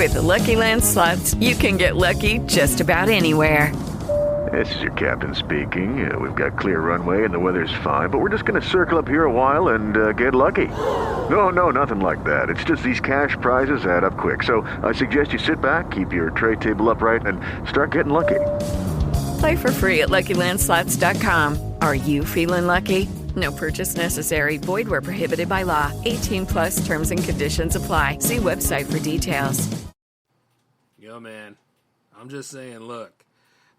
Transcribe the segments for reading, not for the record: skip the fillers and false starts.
With the Lucky Land Slots, you can get lucky just about anywhere. This is your captain speaking. We've got clear runway and the weather's fine, but we're just going to circle up here a while and get lucky. No, nothing like that. It's just these cash prizes add up quick. So I suggest you sit back, keep your tray table upright, and start getting lucky. Play for free at LuckyLandSlots.com. Are you feeling lucky? No purchase necessary. Void where prohibited by law. 18 plus terms and conditions apply. See website for details. Yo, man, I'm just saying, look.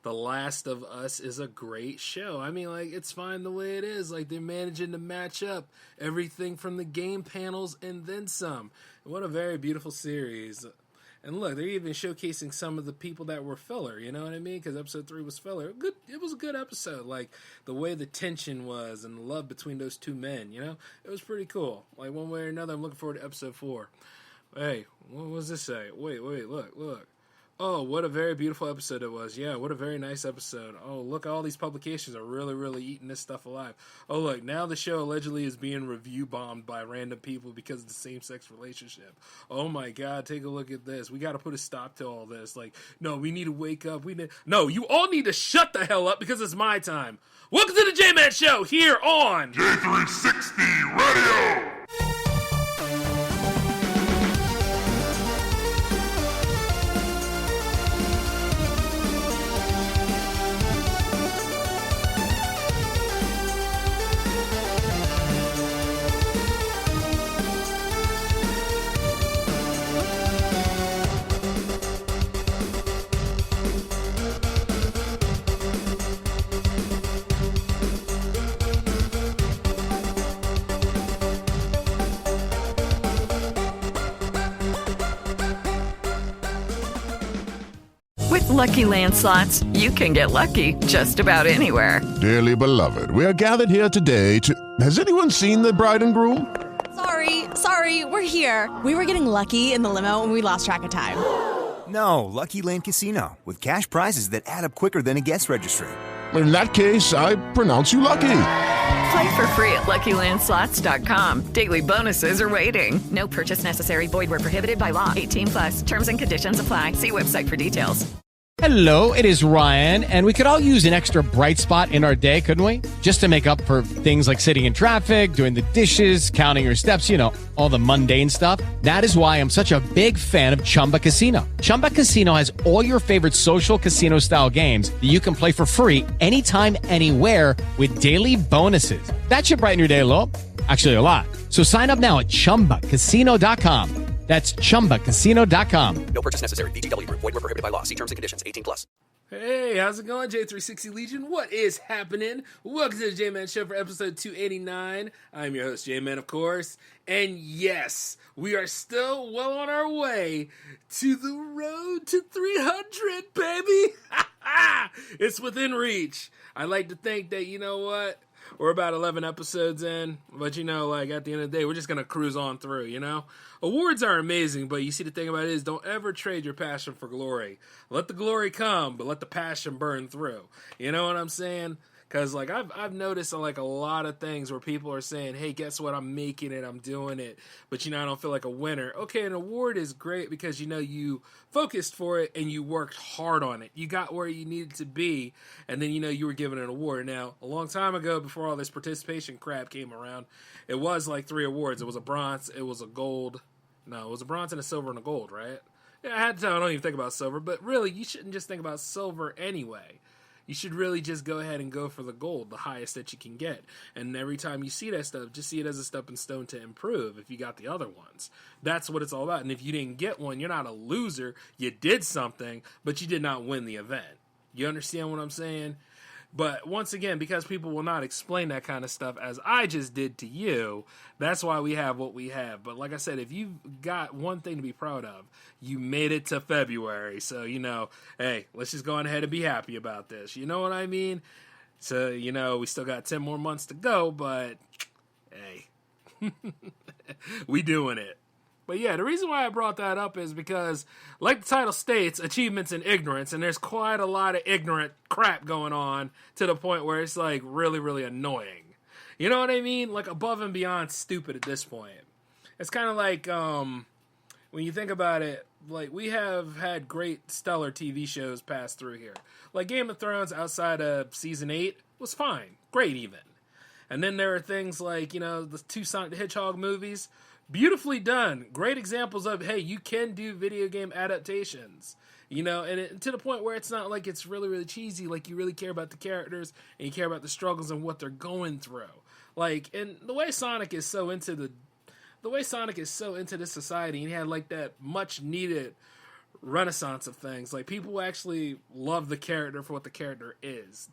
The Last of Us is a great show. I mean, like, it's fine the way it is. Like, they're managing to match up everything from the game panels and then some. What a very beautiful series. And look, they're even showcasing some of the people that were filler, you know what I mean? Because episode 3 was filler. It was a good episode. Like, the way the tension was and the love between those two men, you know? It was pretty cool. Like, one way or another, I'm looking forward to episode 4. Hey, what does this say? Wait, look. Oh, what a very beautiful episode it was. Yeah, what a very nice episode. Oh, look, all these publications are really, really eating this stuff alive. Oh, look, now the show allegedly is being review bombed by random people because of the same-sex relationship. Oh, my God, take a look at this. We got to put a stop to all this. Like, no, we need to wake up. No, you all need to shut the hell up because it's my time. Welcome to the J-Man Show here on J360 Radio. With Lucky Land Slots, you can get lucky just about anywhere. Dearly beloved, we are gathered here today to... Has anyone seen the bride and groom? Sorry, we're here. We were getting lucky in the limo and we lost track of time. No, Lucky Land Casino, with cash prizes that add up quicker than a guest registry. In that case, I pronounce you lucky. Play for free at LuckyLandSlots.com. Daily bonuses are waiting. No purchase necessary. Void where prohibited by law. 18 plus. Terms and conditions apply. See website for details. Hello, it is Ryan, and we could all use an extra bright spot in our day, couldn't we? Just to make up for things like sitting in traffic, doing the dishes, counting your steps, you know, all the mundane stuff. That is why I'm such a big fan of Chumba Casino. Chumba Casino has all your favorite social casino-style games that you can play for free anytime, anywhere with daily bonuses. That should brighten your day a little. Actually, a lot. So sign up now at ChumbaCasino.com. That's ChumbaCasino.com. No purchase necessary. VGW Group. Void where prohibited by law. See terms and conditions. 18 plus. Hey, how's it going, J360 Legion? What is happening? Welcome to the J-Man Show for episode 289. I'm your host, J-Man, of course. And yes, we are still well on our way to the road to 300, baby. It's within reach. I like to think that, you know what? We're about 11 episodes in, but you know, like at the end of the day, we're just going to cruise on through, you know? Awards are amazing, but you see the thing about it is don't ever trade your passion for glory. Let the glory come, but let the passion burn through. You know what I'm saying? Because, like, I've noticed, like, a lot of things where people are saying, hey, guess what? I'm making it. I'm doing it. But, you know, I don't feel like a winner. Okay, an award is great because, you know, you focused for it and you worked hard on it. You got where you needed to be, and then, you know, you were given an award. Now, a long time ago, before all this participation crap came around, it was, like, 3 awards. It was a bronze, it was a gold. No, it was a bronze and a silver and a gold, right? Yeah, I don't even think about silver, but really, you shouldn't just think about silver anyway. You should really just go ahead and go for the gold, the highest that you can get. And every time you see that stuff, just see it as a stepping stone to improve if you got the other ones. That's what it's all about. And if you didn't get one, you're not a loser. You did something, but you did not win the event. You understand what I'm saying? But once again, because people will not explain that kind of stuff as I just did to you, that's why we have what we have. But like I said, if you've got one thing to be proud of, you made it to February. So, you know, hey, let's just go on ahead and be happy about this. You know what I mean? So, you know, we still got 10 more months to go, but hey, we doing it. But yeah, the reason why I brought that up is because, like the title states, achievements in ignorance, and there's quite a lot of ignorant crap going on to the point where it's like really, really annoying. You know what I mean? Like above and beyond stupid at this point. It's kind of like, when you think about it, like, we have had great stellar TV shows pass through here. Like, Game of Thrones outside of season 8 was fine. Great, even. And then there are things like, you know, the 2 Sonic the Hedgehog movies. Beautifully done. Great examples of, hey, you can do video game adaptations. You know, and to the point where it's not like it's really, really cheesy. Like, you really care about the characters and you care about the struggles and what they're going through. Like, and the way Sonic is so into this society, and he had like that much needed renaissance of things. Like, people actually love the character for what the character is.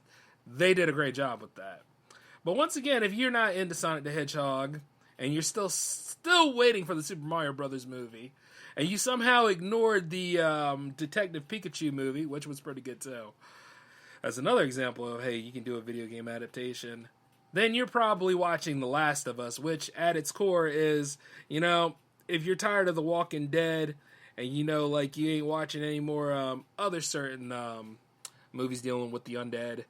They did a great job with that. But once again, if you're not into Sonic the Hedgehog and you're still waiting for the Super Mario Brothers movie, and you somehow ignored the Detective Pikachu movie, which was pretty good too, as another example of, hey, you can do a video game adaptation, then you're probably watching The Last of Us, which at its core is, you know, if you're tired of The Walking Dead and, you know, like, you ain't watching any more other certain movies dealing with the undead,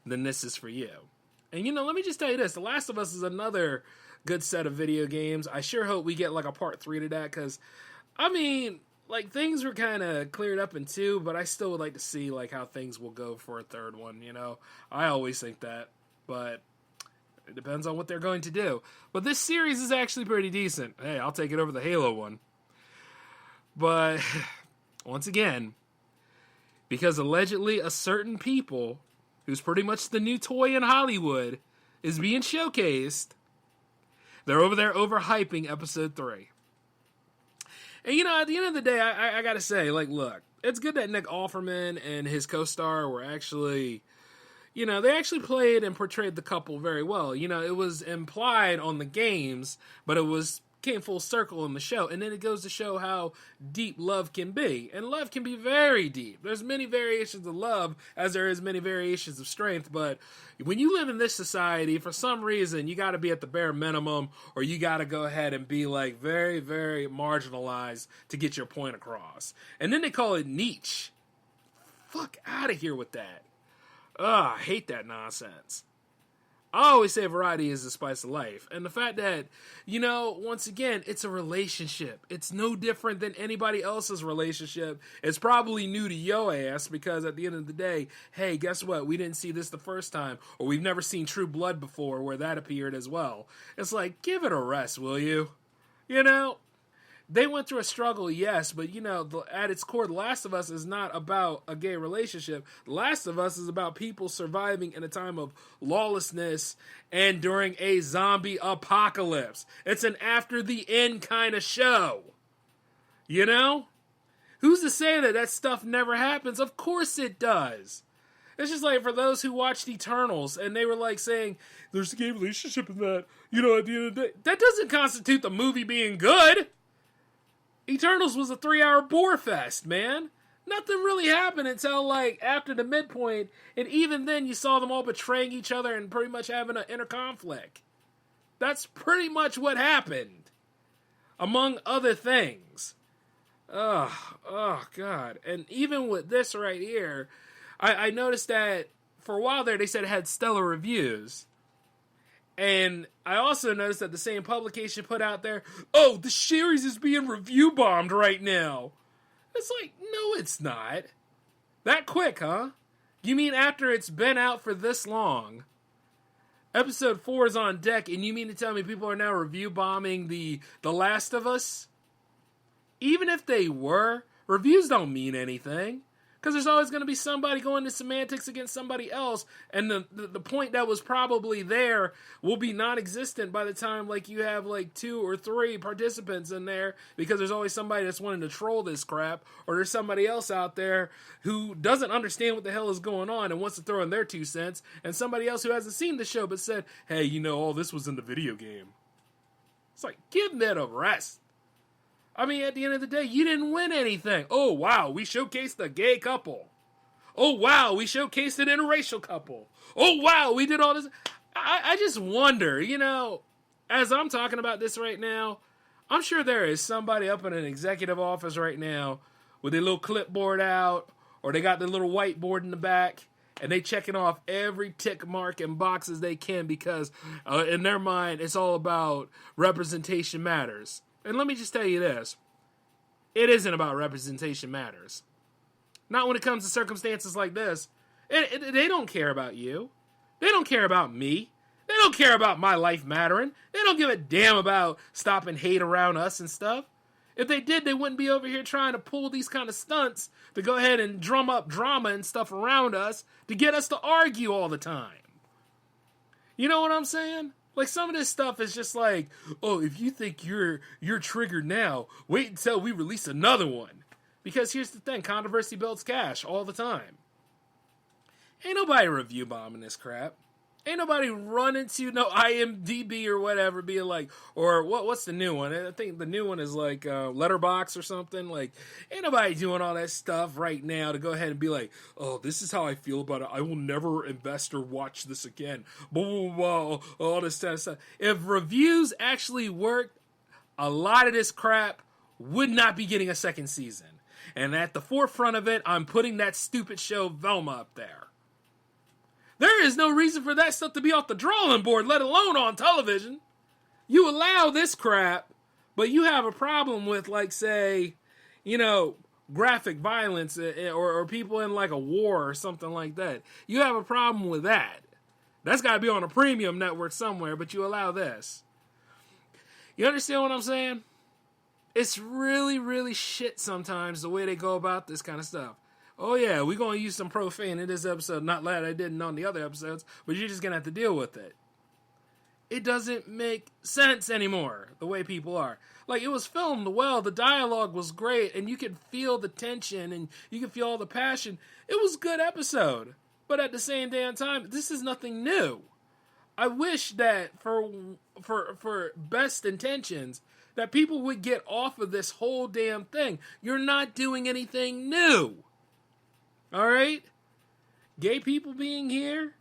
then this is for you. And, you know, let me just tell you this. The Last of Us is another good set of video games. I sure hope we get, like, a part 3 to that, because, I mean, like, things were kind of cleared up in 2, but I still would like to see, like, how things will go for a third one, you know? I always think that, but it depends on what they're going to do. But this series is actually pretty decent. Hey, I'll take it over the Halo one. But, once again, because allegedly a certain people, who's pretty much the new toy in Hollywood, is being showcased, they're over there overhyping episode 3. And, you know, at the end of the day, I gotta say, like, look, it's good that Nick Offerman and his co-star were actually, you know, they actually played and portrayed the couple very well. You know, it was implied on the games, but it came full circle in the show. And then it goes to show how deep love can be. And love can be very deep. There's many variations of love as there is many variations of strength. But when you live in this society, for some reason, you got to be at the bare minimum, or you got to go ahead and be, like, very, very marginalized to get your point across. And then they call it niche. Fuck out of here with that. Ugh, I hate that nonsense. I always say variety is the spice of life. And the fact that, you know, once again, it's a relationship. It's no different than anybody else's relationship. It's probably new to your ass because at the end of the day, hey, guess what? We didn't see this the first time. Or we've never seen True Blood before where that appeared as well. It's like, give it a rest, will you? You know? They went through a struggle, yes, but, you know, at its core, The Last of Us is not about a gay relationship. The Last of Us is about people surviving in a time of lawlessness and during a zombie apocalypse. It's an after the end kind of show. You know? Who's to say that that stuff never happens? Of course it does. It's just like for those who watched Eternals and they were like saying, there's a gay relationship in that, you know, at the end of the day. That doesn't constitute the movie being good. Eternals was a 3-hour bore fest, man. Nothing really happened until, like, after the midpoint, and even then you saw them all betraying each other and pretty much having an inner conflict. That's pretty much what happened, among other things. Oh, God. And even with this right here, I noticed that for a while there they said it had stellar reviews. And I also noticed that the same publication put out there, oh, the series is being review bombed right now. It's like, no, it's not. That quick, huh? You mean after it's been out for this long? Episode 4 is on deck, and you mean to tell me people are now review bombing The Last of Us? Even if they were, reviews don't mean anything. Because there's always going to be somebody going to semantics against somebody else, and the point that was probably there will be non-existent by the time, like, you have, like, 2 or 3 participants in there, because there's always somebody that's wanting to troll this crap, or there's somebody else out there who doesn't understand what the hell is going on and wants to throw in their 2 cents, and somebody else who hasn't seen the show but said, hey, you know, all this was in the video game. It's like, give that a rest. I mean, at the end of the day, you didn't win anything. Oh, wow, we showcased a gay couple. Oh, wow, we showcased an interracial couple. Oh, wow, we did all this. I just wonder, you know, as I'm talking about this right now, I'm sure there is somebody up in an executive office right now with their little clipboard out, or they got their little whiteboard in the back, and they checking off every tick mark and boxes they can because in their mind, it's all about representation matters. And let me just tell you this. it isn't about representation matters. Not when it comes to circumstances like this. They don't care about you. They don't care about me. They don't care about my life mattering. They don't give a damn about stopping hate around us and stuff. If they did, they wouldn't be over here trying to pull these kind of stunts to go ahead and drum up drama and stuff around us to get us to argue all the time. You know what I'm saying? Like, some of this stuff is just like, oh, if you think you're triggered now, wait until we release another one. Because here's the thing, controversy builds cash all the time. Ain't nobody review bombing this crap. Ain't nobody running to no IMDb or whatever being like, or what's the new one? I think the new one is like Letterboxd or something. Like, ain't nobody doing all that stuff right now to go ahead and be like, oh, this is how I feel about it. I will never invest or watch this again. Blah, blah, blah, all this kind of stuff. If reviews actually worked, a lot of this crap would not be getting a second season. And at the forefront of it, I'm putting that stupid show Velma up there. There is no reason for that stuff to be off the drawing board, let alone on television. You allow this crap, but you have a problem with, like, say, you know, graphic violence or people in, like, a war or something like that. You have a problem with that. That's got to be on a premium network somewhere, but you allow this. You understand what I'm saying? It's really, really shit sometimes the way they go about this kind of stuff. Oh yeah, we're going to use some profane in this episode. Not that I didn't on the other episodes, but you're just going to have to deal with it. It doesn't make sense anymore, the way people are. Like, it was filmed well, the dialogue was great, and you could feel the tension, and you could feel all the passion. It was a good episode. But at the same damn time, this is nothing new. I wish that for best intentions, that people would get off of this whole damn thing. You're not doing anything new. All right? Gay people being here,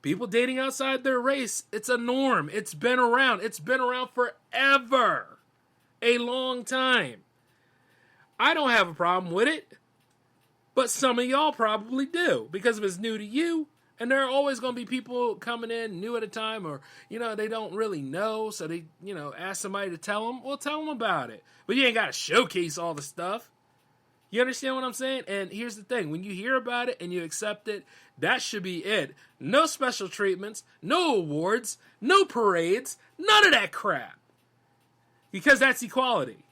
people dating outside their race, it's a norm. It's been around. It's been around forever. A long time. I don't have a problem with it, but some of y'all probably do, because if it's new to you, and there are always going to be people coming in new at a time, or, you know, they don't really know, so they, you know, ask somebody to tell them, well, tell them about it. But you ain't got to showcase all the stuff. You understand what I'm saying? And here's the thing. When you hear about it and you accept it, that should be it. No special treatments, no awards, no parades, none of that crap. Because that's equality.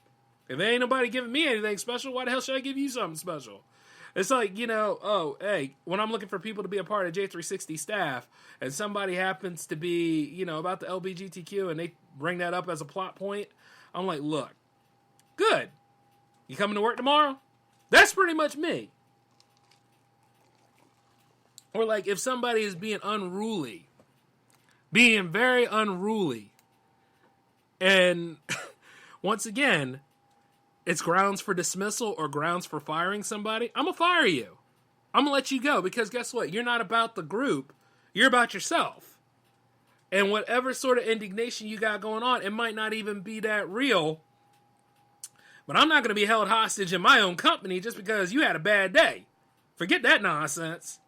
If ain't nobody giving me anything special, why the hell should I give you something special? It's like, you know, oh, hey, when I'm looking for people to be a part of J360 staff, and somebody happens to be, you know, about the LGBTQ, and they bring that up as a plot point, I'm like, look, good. You coming to work tomorrow? That's pretty much me. Or like if somebody is being unruly, being very unruly, and once again, it's grounds for dismissal or grounds for firing somebody, I'm going to fire you. I'm going to let you go, because guess what? You're not about the group. You're about yourself. And whatever sort of indignation you got going on, it might not even be that real. But I'm not going to be held hostage in my own company just because you had a bad day. Forget that nonsense.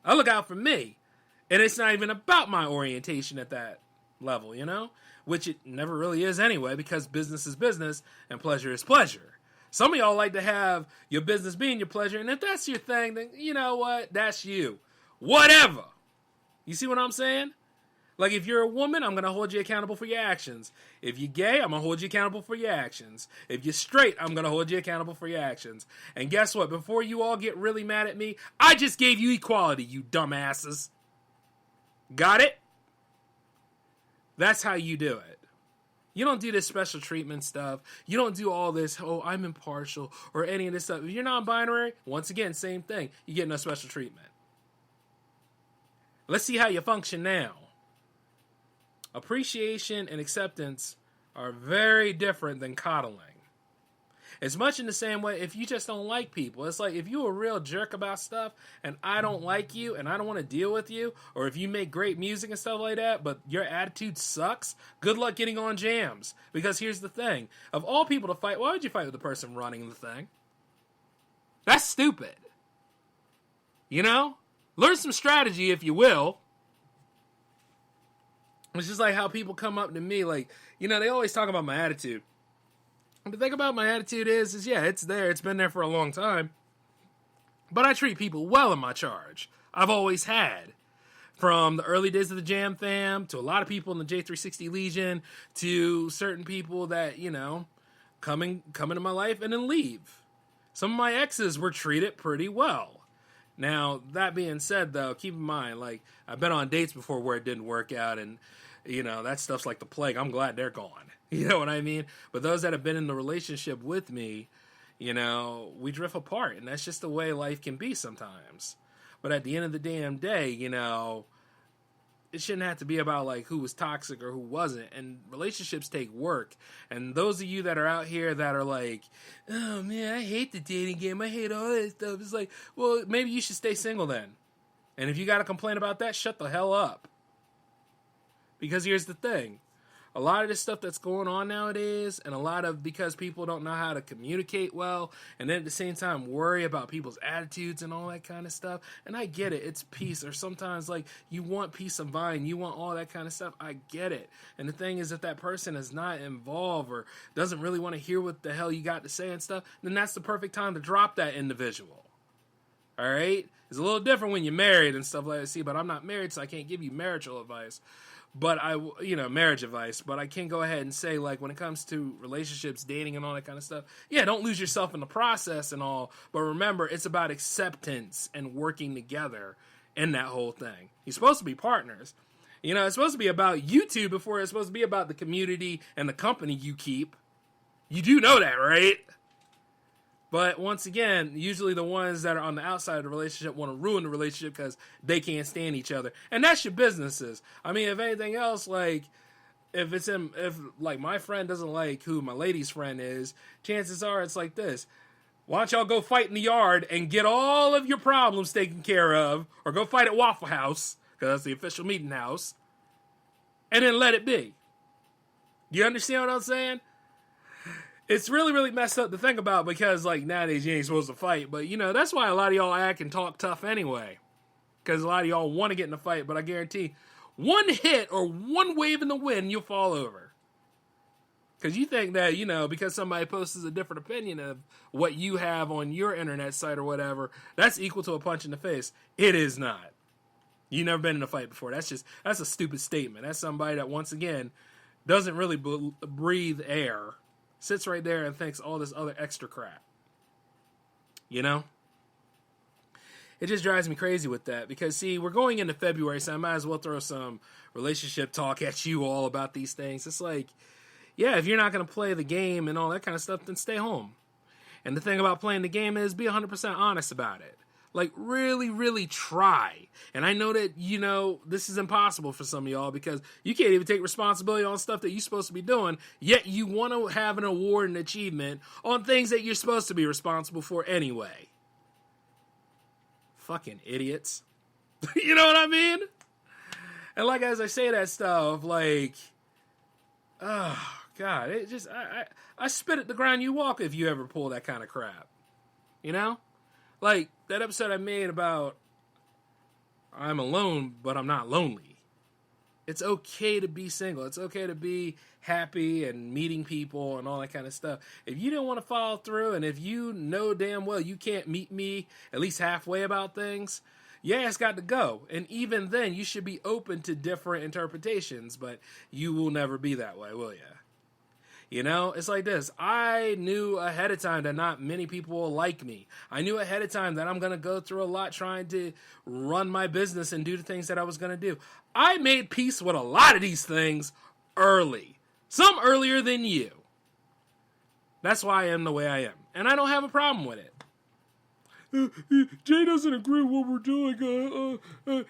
I look out for me. And it's not even about my orientation at that level, you know? Which it never really is anyway, because business is business and pleasure is pleasure. Some of y'all like to have your business being your pleasure, and if that's your thing, then you know what? That's you. Whatever. You see what I'm saying? Like, if you're a woman, I'm going to hold you accountable for your actions. If you're gay, I'm going to hold you accountable for your actions. If you're straight, I'm going to hold you accountable for your actions. And guess what? Before you all get really mad at me, I just gave you equality, you dumbasses. Got it? That's how you do it. You don't do this special treatment stuff. You don't do all this, oh, I'm impartial, or any of this stuff. If you're non-binary, once again, same thing. You get no special treatment. Let's see how you function now. Appreciation and acceptance are very different than coddling. It's much in the same way if you just don't like people. It's like if you're a real jerk about stuff and I don't like you and I don't want to deal with you, or if you make great music and stuff like that, but your attitude sucks, good luck getting on jams. Because here's the thing. Of all people to fight, why would you fight with the person running the thing? That's stupid. You know? Learn some strategy if you will. It's just like how people come up to me, like, you know, they always talk about my attitude. The thing about my attitude is yeah, it's there. It's been there for a long time. But I treat people well in my charge. I've always had. From the early days of the Jam Fam, to a lot of people in the J360 Legion, to certain people that, you know, come into my life and then leave. Some of my exes were treated pretty well. Now, that being said, though, keep in mind, like, I've been on dates before where it didn't work out, and, you know, that stuff's like the plague. I'm glad they're gone. You know what I mean? But those that have been in the relationship with me, you know, we drift apart, and that's just the way life can be sometimes. But at the end of the damn day, you know, it shouldn't have to be about, like, who was toxic or who wasn't. And relationships take work. And those of you that are out here that are like, oh, man, I hate the dating game. I hate all that stuff. It's like, well, maybe you should stay single then. And if you got to complain about that, shut the hell up. Because here's the thing. A lot of this stuff that's going on nowadays, and a lot of because people don't know how to communicate well, and then at the same time worry about people's attitudes and all that kind of stuff. And I get it, it's peace, or sometimes like you want peace of mind, you want all that kind of stuff. I get it. And the thing is, if that person is not involved or doesn't really want to hear what the hell you got to say and stuff, then that's the perfect time to drop that individual. All right? It's a little different when you're married and stuff like that. See, but I'm not married, so I can't give you marital advice. But marriage advice, but I can go ahead and say, like, when it comes to relationships, dating, and all that kind of stuff, yeah, don't lose yourself in the process and all. But remember, it's about acceptance and working together in that whole thing. You're supposed to be partners. You know, it's supposed to be about you two before it's supposed to be about the community and the company you keep. You do know that, right? But once again, usually the ones that are on the outside of the relationship want to ruin the relationship because they can't stand each other. And that's your businesses. I mean, if anything else, like, if like my friend doesn't like who my lady's friend is, chances are it's like this. Why don't y'all go fight in the yard and get all of your problems taken care of, or go fight at Waffle House, because that's the official meeting house, and then let it be. You understand what I'm saying? It's really, really messed up to think about because, like, nowadays you ain't supposed to fight. But, you know, that's why a lot of y'all act and talk tough anyway. Because a lot of y'all want to get in a fight. But I guarantee, one hit or one wave in the wind, you'll fall over. Because you think that, you know, because somebody posts a different opinion of what you have on your internet site or whatever, that's equal to a punch in the face. It is not. You've never been in a fight before. That's a stupid statement. That's somebody that, once again, doesn't really breathe air. Sits right there and thinks all this other extra crap. You know? It just drives me crazy with that. Because, see, we're going into February, so I might as well throw some relationship talk at you all about these things. It's like, yeah, if you're not going to play the game and all that kind of stuff, then stay home. And the thing about playing the game is be 100% honest about it. Like, really, really try. And I know that, you know, this is impossible for some of y'all because you can't even take responsibility on stuff that you're supposed to be doing, yet you want to have an award and achievement on things that you're supposed to be responsible for anyway. Fucking idiots. You know what I mean? And like, as I say that stuff, like, oh, God, it just, I spit at the ground you walk if you ever pull that kind of crap. You know? Like, that episode I made about I'm alone, but I'm not lonely. It's okay to be single. It's okay to be happy and meeting people and all that kind of stuff. If you don't want to follow through, and if you know damn well you can't meet me at least halfway about things, yeah, it's got to go. And even then, you should be open to different interpretations, but you will never be that way, will you? You know, it's like this. I knew ahead of time that not many people will like me. I knew ahead of time that I'm going to go through a lot trying to run my business and do the things that I was going to do. I made peace with a lot of these things early. Some earlier than you. That's why I am the way I am. And I don't have a problem with it. Jay doesn't agree with what we're doing.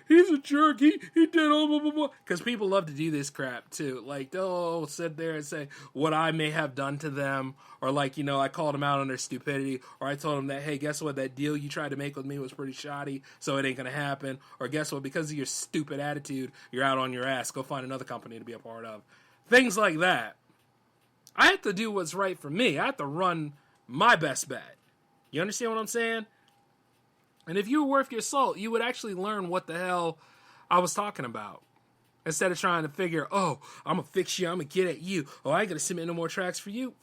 He's a jerk. He did all blah, blah, blah. Because people love to do this crap, too. Like, they'll sit there and say what I may have done to them. Or, like, you know, I called them out on their stupidity. Or I told them that, hey, guess what? That deal you tried to make with me was pretty shoddy, so it ain't going to happen. Or guess what? Because of your stupid attitude, you're out on your ass. Go find another company to be a part of. Things like that. I have to do what's right for me. I have to run my best bet. You understand what I'm saying? And if you were worth your salt, you would actually learn what the hell I was talking about. Instead of trying to figure, oh, I'm going to fix you, I'm going to get at you. Oh, I ain't going to submit no more tracks for you.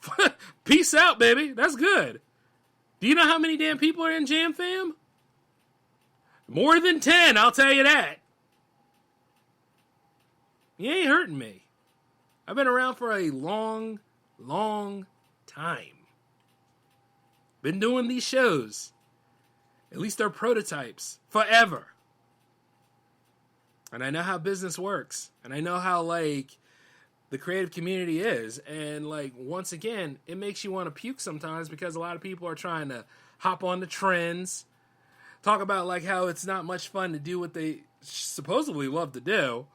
Peace out, baby. That's good. Do you know how many damn people are in Jam Fam? More than 10, I'll tell you that. You ain't hurting me. I've been around for a long, long time. Been doing these shows. At least they're prototypes. Forever. And I know how business works. And I know how, like, the creative community is. And, like, once again, it makes you want to puke sometimes because a lot of people are trying to hop on the trends. Talk about, like, how it's not much fun to do what they supposedly love to do.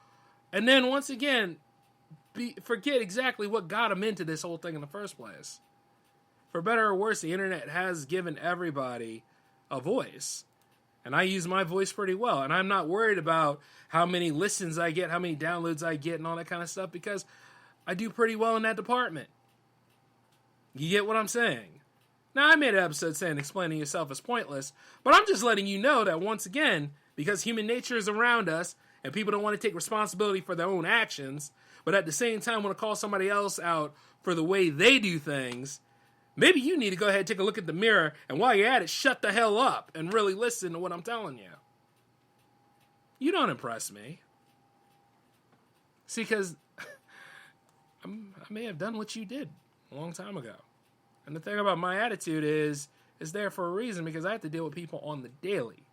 And then, once again, forget exactly what got them into this whole thing in the first place. For better or worse, the internet has given everybody a voice. And I use my voice pretty well. And I'm not worried about how many listens I get, how many downloads I get, and all that kind of stuff, because I do pretty well in that department. You get what I'm saying? Now, I made an episode saying explaining yourself is pointless, but I'm just letting you know that, once again, because human nature is around us, and people don't want to take responsibility for their own actions, but at the same time want to call somebody else out for the way they do things, maybe you need to go ahead and take a look at the mirror, and while you're at it, shut the hell up and really listen to what I'm telling you. You don't impress me. See, because I may have done what you did a long time ago. And the thing about my attitude is, it's there for a reason, because I have to deal with people on the daily.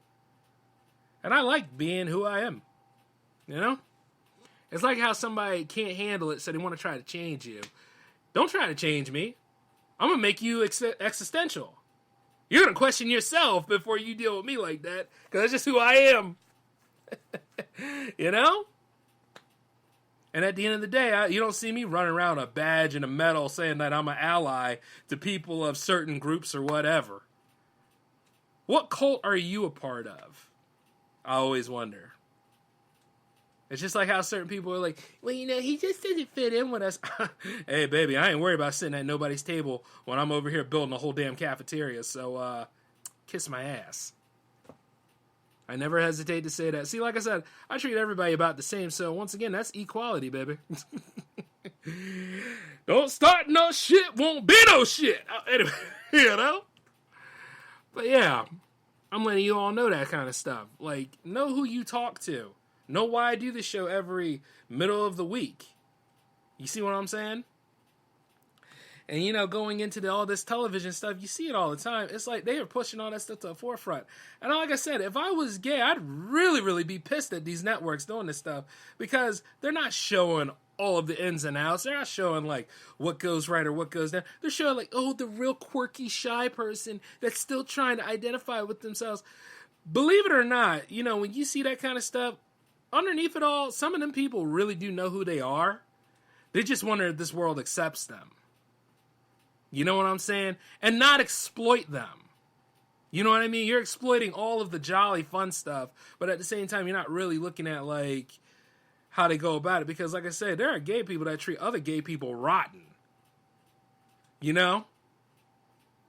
And I like being who I am. You know? It's like how somebody can't handle it, so they want to try to change you. Don't try to change me. I'm going to make you existential. You're going to question yourself before you deal with me like that, because that's just who I am. You know? And at the end of the day, you don't see me running around a badge and a medal saying that I'm an ally to people of certain groups or whatever. What cult are you a part of? I always wonder. It's just like how certain people are like, well, you know, he just doesn't fit in with us. Hey, baby, I ain't worried about sitting at nobody's table when I'm over here building a whole damn cafeteria. So, kiss my ass. I never hesitate to say that. See, like I said, I treat everybody about the same. So, once again, that's equality, baby. Don't start no shit, won't be no shit. Anyway, you know? But, yeah, I'm letting you all know that kind of stuff. Like, know who you talk to. Know why I do this show every middle of the week. You see what I'm saying? And, you know, going into all this television stuff, you see it all the time. It's like they are pushing all that stuff to the forefront. And like I said, if I was gay, I'd really, really be pissed at these networks doing this stuff, because they're not showing all of the ins and outs. They're not showing, like, what goes right or what goes down. They're showing, like, oh, the real quirky, shy person that's still trying to identify with themselves. Believe it or not, you know, when you see that kind of stuff, underneath it all, some of them people really do know who they are. They just wonder if this world accepts them. You know what I'm saying? And not exploit them. You know what I mean? You're exploiting all of the jolly fun stuff, but at the same time, you're not really looking at, like, how they go about it. Because, like I said, there are gay people that treat other gay people rotten. You know?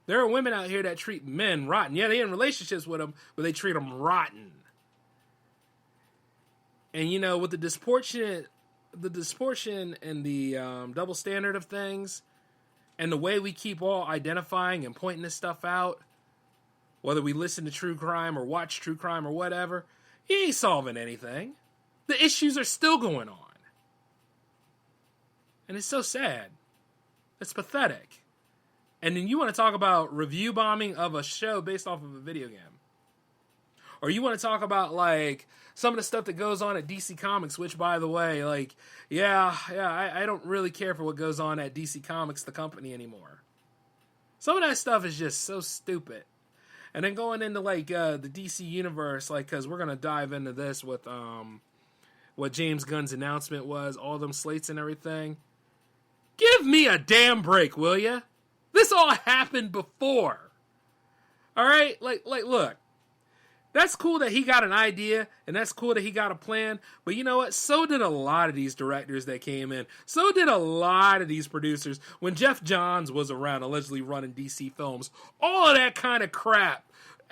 There are women out here that treat men rotten. Yeah, they're in relationships with them, but they treat them rotten. And, you know, with the disproportion and the double standard of things, and the way we keep all identifying and pointing this stuff out, whether we listen to true crime or watch true crime or whatever, he ain't solving anything. The issues are still going on. And it's so sad. It's pathetic. And then you want to talk about review bombing of a show based off of a video game. Or you want to talk about, like, some of the stuff that goes on at DC Comics, which, by the way, like, I don't really care for what goes on at DC Comics, the company, anymore. Some of that stuff is just so stupid. And then going into, like, the DC universe, like, because we're going to dive into this with what James Gunn's announcement was, all them slates and everything. Give me a damn break, will ya? This all happened before. All right? Like, look. That's cool that he got an idea, and that's cool that he got a plan, but you know what? So did a lot of these directors that came in. So did a lot of these producers when Jeff Johns was around, allegedly running DC Films. All of that kind of crap.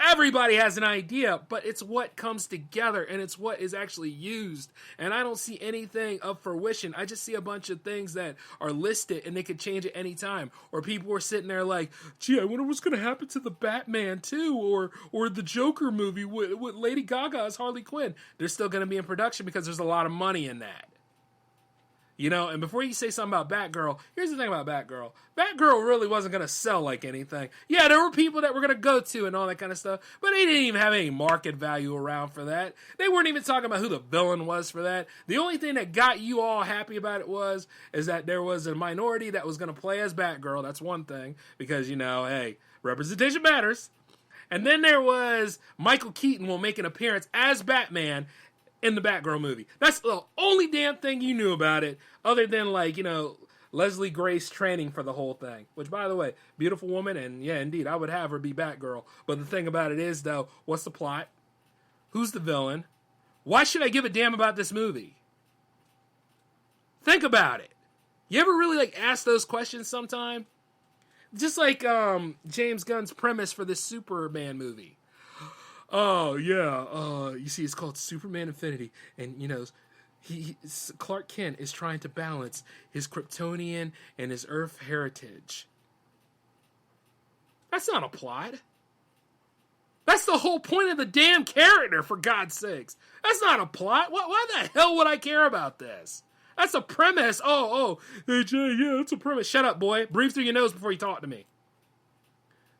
Everybody has an idea, but it's what comes together and it's what is actually used. And I don't see anything of fruition. I just see a bunch of things that are listed and they could change at any time. Or people are sitting there like, gee, I wonder what's going to happen to the Batman 2 or the Joker movie with Lady Gaga as Harley Quinn. They're still going to be in production because there's a lot of money in that. You know, and before you say something about Batgirl, here's the thing about Batgirl. Batgirl really wasn't going to sell like anything. Yeah, there were people that were going to go to and all that kind of stuff, but they didn't even have any market value around for that. They weren't even talking about who the villain was for that. The only thing that got you all happy about it is that there was a minority that was going to play as Batgirl. That's one thing, because, you know, hey, representation matters. And then there was Michael Keaton will make an appearance as Batman in the Batgirl movie. That's the only damn thing you knew about it, other than, like, you know, Leslie Grace training for the whole thing. Which, by the way, beautiful woman, and yeah, indeed, I would have her be Batgirl. But the thing about it is, though, what's the plot? Who's the villain? Why should I give a damn about this movie? Think about it. You ever really, like, ask those questions sometime? Just like James Gunn's premise for this Superman movie. Oh, yeah, you see, it's called Superman Infinity, and, you know, Clark Kent is trying to balance his Kryptonian and his Earth heritage. That's not a plot. That's the whole point of the damn character, for God's sakes. That's not a plot. Why the hell would I care about this? That's a premise. Hey, Jay, yeah, that's a premise. Shut up, boy. Breathe through your nose before you talk to me.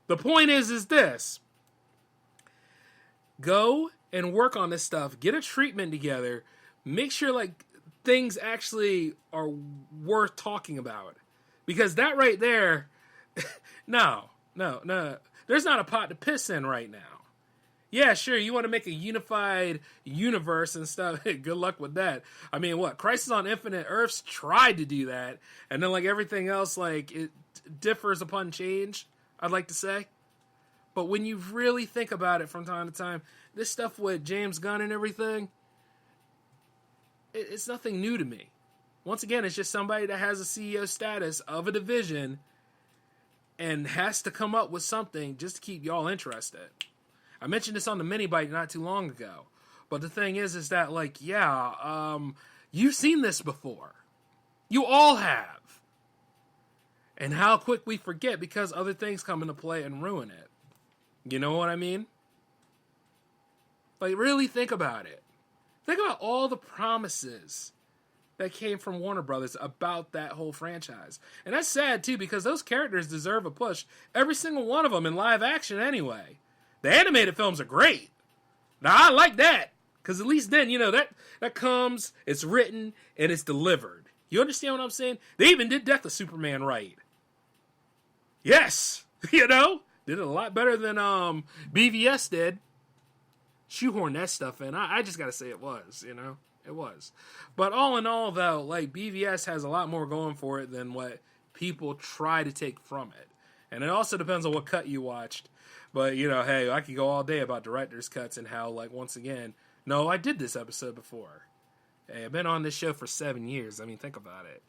The point is this. Go and work on this stuff. Get a treatment together. Make sure, like, things actually are worth talking about. Because that right there, no. There's not a pot to piss in right now. Yeah, sure, you want to make a unified universe and stuff. Good luck with that. I mean, what? Crisis on Infinite Earths tried to do that. And then, like, everything else, like, it differs upon change, I'd like to say. But when you really think about it from time to time, this stuff with James Gunn and everything, it's nothing new to me. Once again, it's just somebody that has a CEO status of a division and has to come up with something just to keep y'all interested. I mentioned this on the mini bite not too long ago. But the thing is that, like, yeah, you've seen this before. You all have. And how quick we forget because other things come into play and ruin it. You know what I mean? Like, really think about it. Think about all the promises that came from Warner Brothers about that whole franchise. And that's sad, too, because those characters deserve a push. Every single one of them in live action anyway. The animated films are great. Now, I like that. Because at least then, you know, that comes, it's written, and it's delivered. You understand what I'm saying? They even did Death of Superman right. Yes! You know? Did it a lot better than BVS did. Shoehorn that stuff in. I just gotta say it was, you know? It was. But all in all, though, like, BVS has a lot more going for it than what people try to take from it. And it also depends on what cut you watched. But, you know, hey, I could go all day about director's cuts and how, like, once again, no, I did this episode before. Hey, I've been on this show for 7 years. I mean, think about it.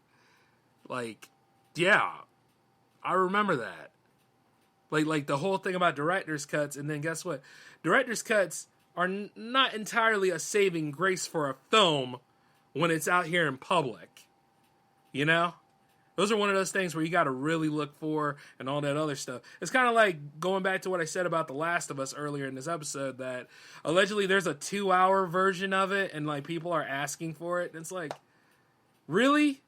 Like, yeah, I remember that. Like the whole thing about director's cuts, and then guess what? Director's cuts are not entirely a saving grace for a film when it's out here in public. You know? Those are one of those things where you got to really look for and all that other stuff. It's kind of like going back to what I said about The Last of Us earlier in this episode, that allegedly there's a 2-hour version of it and, like, people are asking for it. And it's like, really?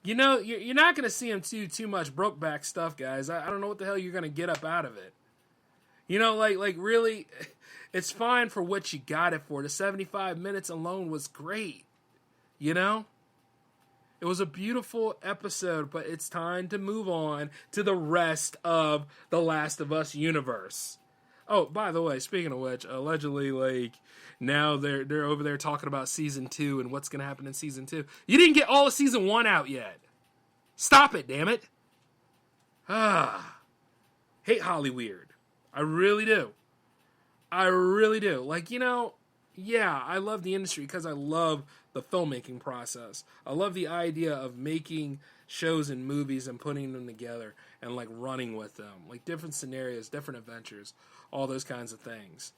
You know, you're not going to see him too much Brokeback stuff, guys. I don't know what the hell you're going to get up out of it. You know, like really, it's fine for what you got it for. The 75 minutes alone was great. You know? It was a beautiful episode, but it's time to move on to the rest of the Last of Us universe. Oh, by the way, speaking of which, allegedly, like, now they're over there talking about season 2 and what's going to happen in season 2. You didn't get all of season 1 out yet. Stop it, damn it. Hate Hollyweird. I really do. Like, you know, yeah, I love the industry because I love the filmmaking process. I love the idea of making shows and movies and putting them together and like running with them, like different scenarios, different adventures, all those kinds of things.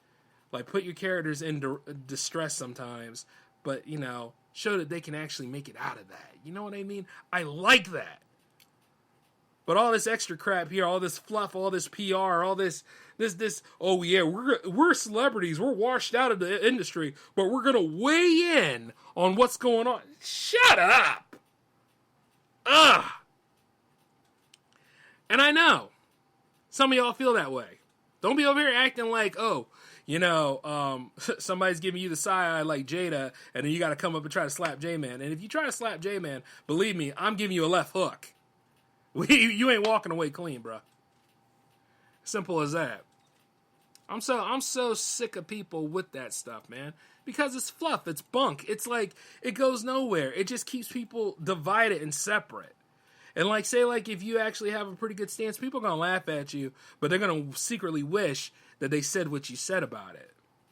Like put your characters in distress sometimes, but you know, show that they can actually make it out of that. You know what I mean? I like that. But all this extra crap here, all this fluff, all this PR, all this, oh yeah, we're celebrities, we're washed out of the industry, but we're gonna weigh in on what's going on. Shut up! Ugh! And I know, some of y'all feel that way. Don't be over here acting like, oh, you know, somebody's giving you the side eye like Jada, and then you gotta come up and try to slap J-Man. And if you try to slap J-Man, believe me, I'm giving you a left hook. You ain't walking away clean, bro. Simple as that. I'm so sick of people with that stuff, man. Because it's fluff, it's bunk. It's like it goes nowhere. It just keeps people divided and separate. And like say like if you actually have a pretty good stance, people are gonna laugh at you, but they're gonna secretly wish that they said what you said about it.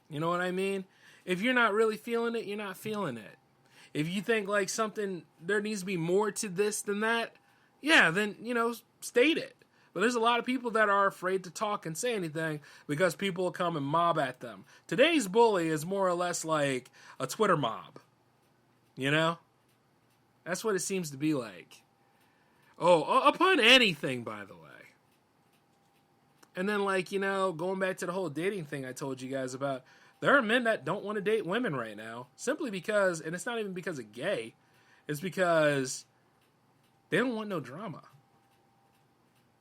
You know what I mean? If you're not really feeling it, you're not feeling it. If you think like something there needs to be more to this than that, yeah, then, you know, state it. But there's a lot of people that are afraid to talk and say anything because people will come and mob at them. Today's bully is more or less like a Twitter mob. You know? That's what it seems to be like. Oh, upon anything, by the way. And then, like, you know, going back to the whole dating thing I told you guys about, there are men that don't want to date women right now. Simply because, and it's not even because of gay, it's because they don't want no drama.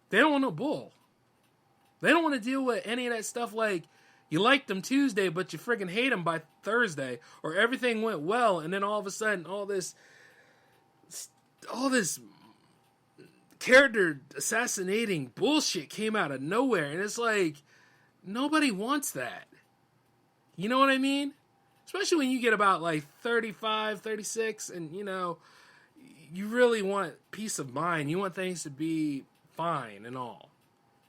They don't want no bull. They don't want to deal with any of that stuff like you liked them Tuesday, but you friggin' hate them by Thursday, or everything went well, and then all of a sudden all this character assassinating bullshit came out of nowhere, and it's like nobody wants that. You know what I mean? Especially when you get about like 35, 36, and you know, you really want peace of mind. You want things to be fine and all.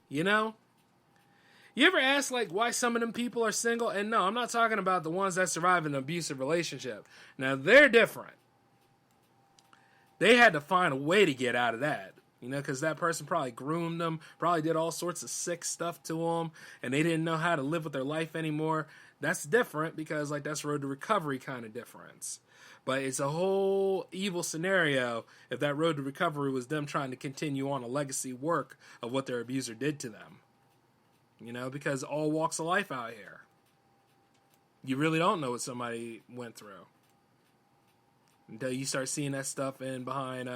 You know? You ever ask, like, why some of them people are single? And no, I'm not talking about the ones that survive an abusive relationship. Now, they're different. They had to find a way to get out of that. You know, because that person probably groomed them, probably did all sorts of sick stuff to them, and they didn't know how to live with their life anymore. That's different because, like, that's road to recovery kind of difference. But it's a whole evil scenario if that road to recovery was them trying to continue on a legacy work of what their abuser did to them. You know, because all walks of life out here. You really don't know what somebody went through until you start seeing that stuff in behind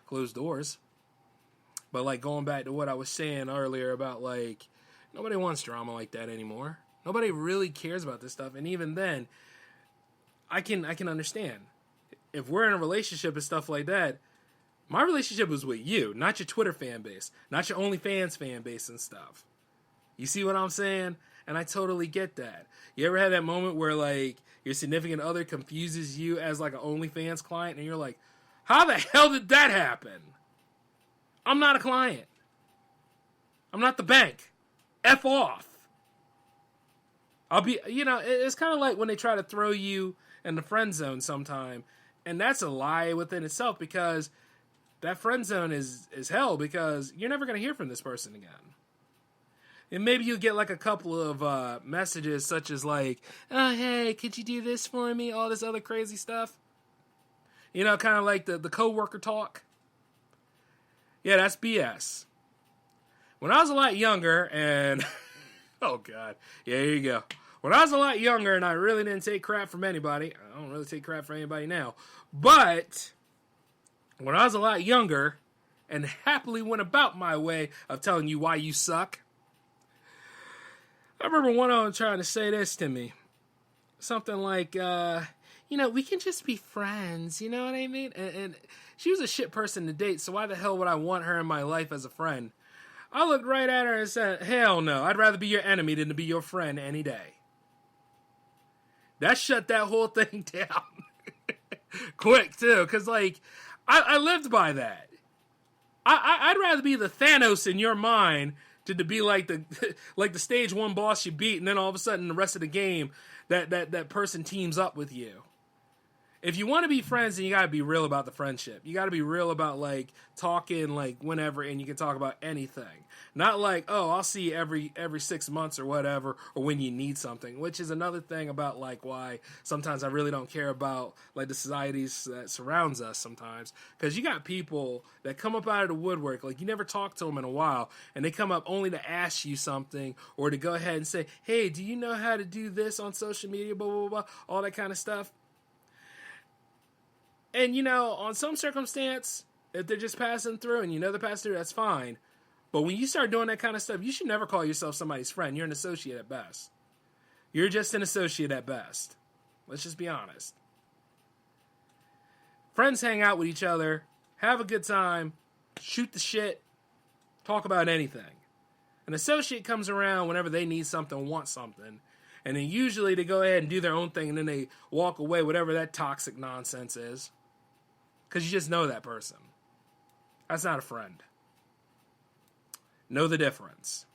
closed doors. But like going back to what I was saying earlier about like nobody wants drama like that anymore. Nobody really cares about this stuff. And even then, I can understand. If we're in a relationship and stuff like that, my relationship was with you, not your Twitter fan base, not your OnlyFans fan base and stuff. You see what I'm saying? And I totally get that. You ever had that moment where like your significant other confuses you as like an OnlyFans client and you're like, how the hell did that happen? I'm not a client. I'm not the bank. F off. I'll be, you know, it's kind of like when they try to throw you in the friend zone sometime. And that's a lie within itself because that friend zone is hell because you're never going to hear from this person again. And maybe you'll get like a couple of messages such as like, oh, hey, could you do this for me? All this other crazy stuff. You know, kind of like the coworker talk. Yeah, that's BS. When I was a lot younger and... oh, God. Yeah, here you go. When I was a lot younger and I really didn't take crap from anybody, I don't really take crap from anybody now, but when I was a lot younger and happily went about my way of telling you why you suck, I remember one of them trying to say this to me. Something like, you know, we can just be friends, you know what I mean? And she was a shit person to date, so why the hell would I want her in my life as a friend? I looked right at her and said, hell no, I'd rather be your enemy than to be your friend any day. That shut that whole thing down quick, too, because, like, I lived by that. I'd rather be the Thanos in your mind to be like the like the stage one boss you beat, and then all of a sudden the rest of the game that person teams up with you. If you want to be friends, then you got to be real about the friendship. You got to be real about, like, talking, like, whenever, and you can talk about anything. Not like, oh, I'll see you every 6 months or whatever, or when you need something, which is another thing about, like, why sometimes I really don't care about, like, the societies that surrounds us sometimes. Because you got people that come up out of the woodwork, like, you never talk to them in a while, and they come up only to ask you something, or to go ahead and say, hey, do you know how to do this on social media, blah, blah, blah, all that kind of stuff. And, you know, on some circumstance, if they're just passing through and you know they're passing through, that's fine. But when you start doing that kind of stuff, you should never call yourself somebody's friend. You're an associate at best. You're just an associate at best. Let's just be honest. Friends hang out with each other, have a good time, shoot the shit, talk about anything. An associate comes around whenever they need something, want something. And then usually they go ahead and do their own thing, and then they walk away, whatever that toxic nonsense is. Because you just know that person. That's not a friend. Know the difference.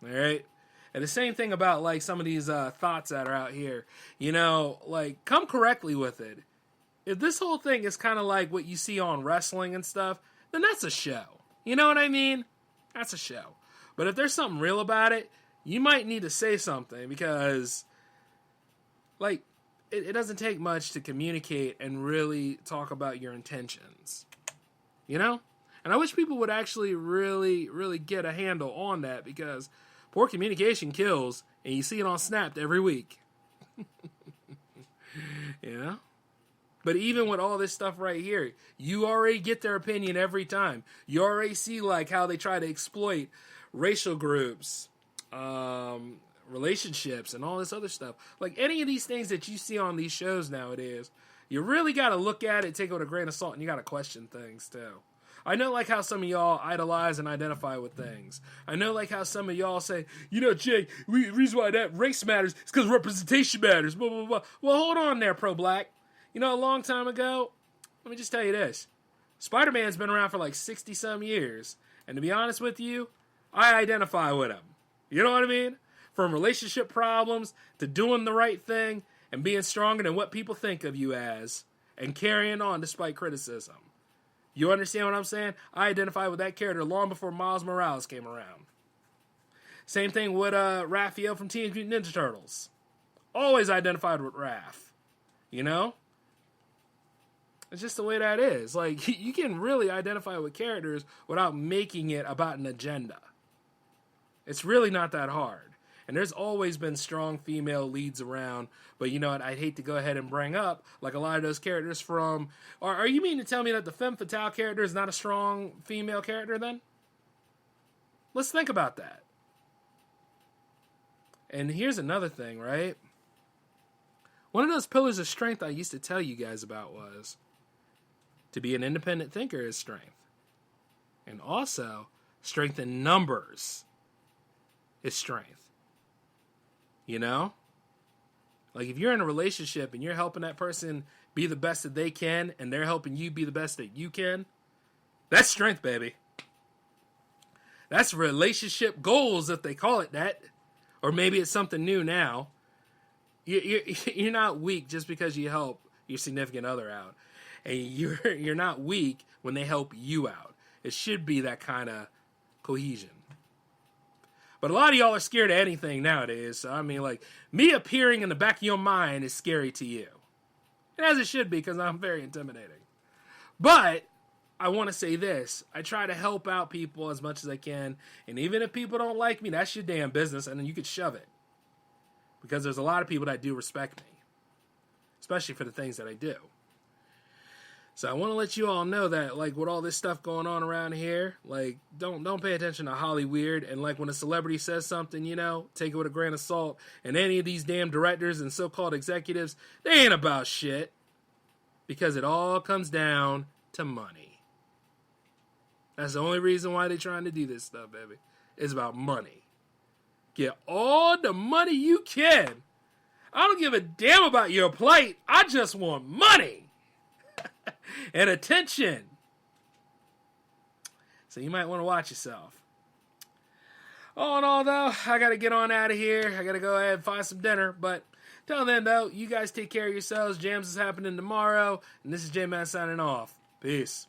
All right? And the same thing about, like, some of these thoughts that are out here. You know, like, come correctly with it. If this whole thing is kind of like what you see on wrestling and stuff, then that's a show. You know what I mean? That's a show. But if there's something real about it, you might need to say something because, like, it doesn't take much to communicate and really talk about your intentions. You know? And I wish people would actually really, really get a handle on that because poor communication kills, and you see it on Snapped every week. You know? But even with all this stuff right here, you already get their opinion every time. You already see, like, how they try to exploit racial groups, relationships, and all this other stuff. Like, any of these things that you see on these shows nowadays, you really got to look at it, take it with a grain of salt, and you got to question things, too. I know, like, how some of y'all idolize and identify with things. I know, like, how some of y'all say, you know, Jake, the reason why that race matters is because representation matters, blah, blah, blah. Well, hold on there, pro-black. You know, a long time ago, let me just tell you this. Spider-Man's been around for like 60-some years. And to be honest with you, I identify with him. You know what I mean? From relationship problems to doing the right thing and being stronger than what people think of you as and carrying on despite criticism. You understand what I'm saying? I identify with that character long before Miles Morales came around. Same thing with Raphael from Teenage Mutant Ninja Turtles. Always identified with Raph. You know? It's just the way that is. Like, you can really identify with characters without making it about an agenda. It's really not that hard. And there's always been strong female leads around. But you know what? I'd hate to go ahead and bring up, like, a lot of those characters from... Are you meaning to tell me that the femme fatale character is not a strong female character, then? Let's think about that. And here's another thing, right? One of those pillars of strength I used to tell you guys about was... to be an independent thinker is strength. And also, strength in numbers is strength. You know? Like, if you're in a relationship and you're helping that person be the best that they can, and they're helping you be the best that you can, that's strength, baby. That's relationship goals, if they call it that. Or maybe it's something new now. You're not weak just because you help your significant other out. And you're not weak when they help you out. It should be that kind of cohesion. But a lot of y'all are scared of anything nowadays. So, I mean, like, me appearing in the back of your mind is scary to you. And as it should be, because I'm very intimidating. But I want to say this. I try to help out people as much as I can. And even if people don't like me, that's your damn business. And then you could shove it. Because there's a lot of people that do respect me. Especially for the things that I do. So I want to let you all know that, like, with all this stuff going on around here, like, don't pay attention to Hollyweird. And, like, when a celebrity says something, you know, take it with a grain of salt. And any of these damn directors and so-called executives, they ain't about shit. Because it all comes down to money. That's the only reason why they're trying to do this stuff, baby. It's about money. Get all the money you can. I don't give a damn about your plight. I just want money. And attention. So you might want to watch yourself. All in all, though, I got to get on out of here. I got to go ahead and find some dinner. But till then, though, you guys take care of yourselves. Jams is happening tomorrow. And this is J-Man signing off. Peace.